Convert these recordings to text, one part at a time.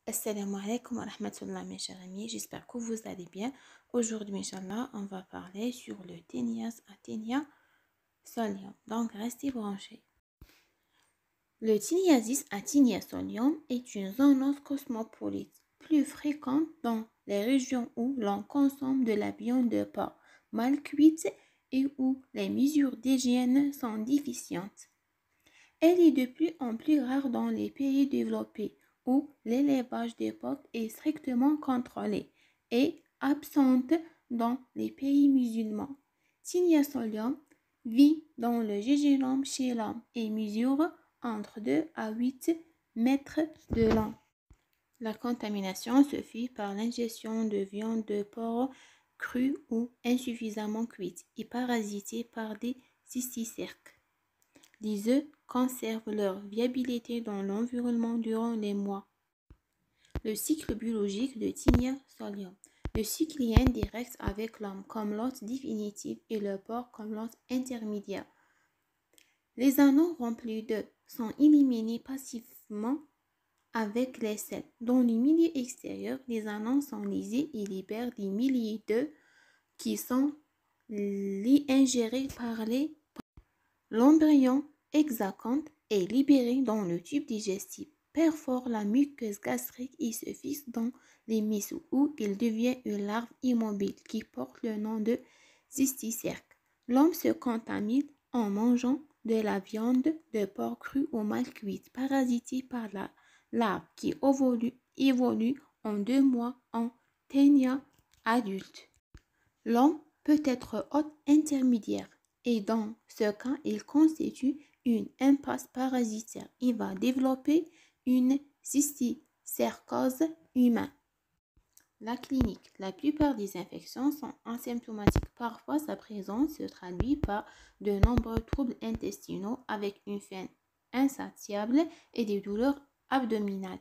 Assalamu alaikum wa rahmatullah mes chers amis, j'espère que vous allez bien. Aujourd'hui, Inch'Allah, on va parler sur le Ténias Aténia Solium. Donc, restez branchés. Le Tiniasis Aténia Solium est une zoonose cosmopolite, plus fréquente dans les régions où l'on consomme de la viande de porc mal cuite et où les mesures d'hygiène sont déficientes. Elle est de plus en plus rare dans les pays développés, où l'élevage des porcs est strictement contrôlé, et absente dans les pays musulmans. Tinia solium vit dans le jejunum chez l'homme et mesure entre 2 à 8 mètres de long. La contamination se fait par l'ingestion de viande de porc crue ou insuffisamment cuite et parasitée par des cysticerques. Les œufs conservent leur viabilité dans l'environnement durant les mois. Le cycle biologique de Tinia solium. Le cycle est indirect avec l'homme comme l'hôte définitif et le porc comme l'hôte intermédiaire. Les anneaux remplis d'œufs sont éliminés passivement avec les selles. Dans le milieu extérieur, les anneaux sont lésés et libèrent des milliers d'œufs qui sont ingérés par l'embryon hexaconte est libéré dans le tube digestif, perfore la muqueuse gastrique et se fixe dans les muscles où il devient une larve immobile qui porte le nom de cysticerque. L'homme se contamine en mangeant de la viande de porc crue ou mal cuite, parasitée par la larve qui évolue en 2 mois en ténia adulte. L'homme peut être hôte intermédiaire. Et dans ce cas, il constitue une impasse parasitaire. Il va développer une cysticercose humaine. La clinique. La plupart des infections sont asymptomatiques. Parfois, sa présence se traduit par de nombreux troubles intestinaux avec une faim insatiable et des douleurs abdominales.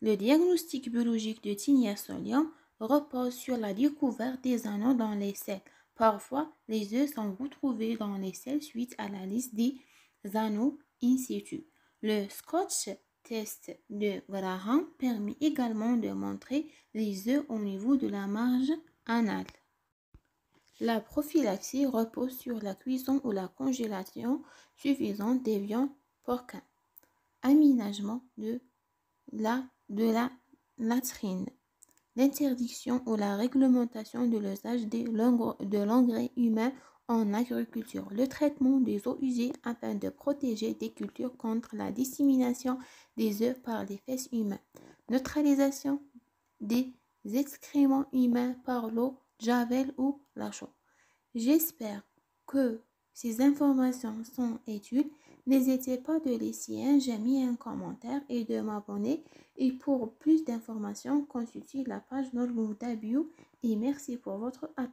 Le diagnostic biologique de Tinia solium repose sur la découverte des anneaux dans les selles. Parfois, les œufs sont retrouvés dans les selles suite à la liste des anneaux in situ. Le Scotch test de Graham permet également de montrer les œufs au niveau de la marge anale. La prophylaxie repose sur la cuisson ou la congélation suffisante des viandes porcines. Aménagement de la latrine. L'interdiction ou la réglementation de l'usage de l'engrais humain en agriculture. Le traitement des eaux usées afin de protéger des cultures contre la dissémination des œufs par les fesses humaines. Neutralisation des excréments humains par l'eau, javel ou la chaux. J'espère que ces informations sont utiles. N'hésitez pas de laisser un j'aime et un commentaire et de m'abonner. Et pour plus d'informations, consultez la page Nurul Huda Bio et merci pour votre attention.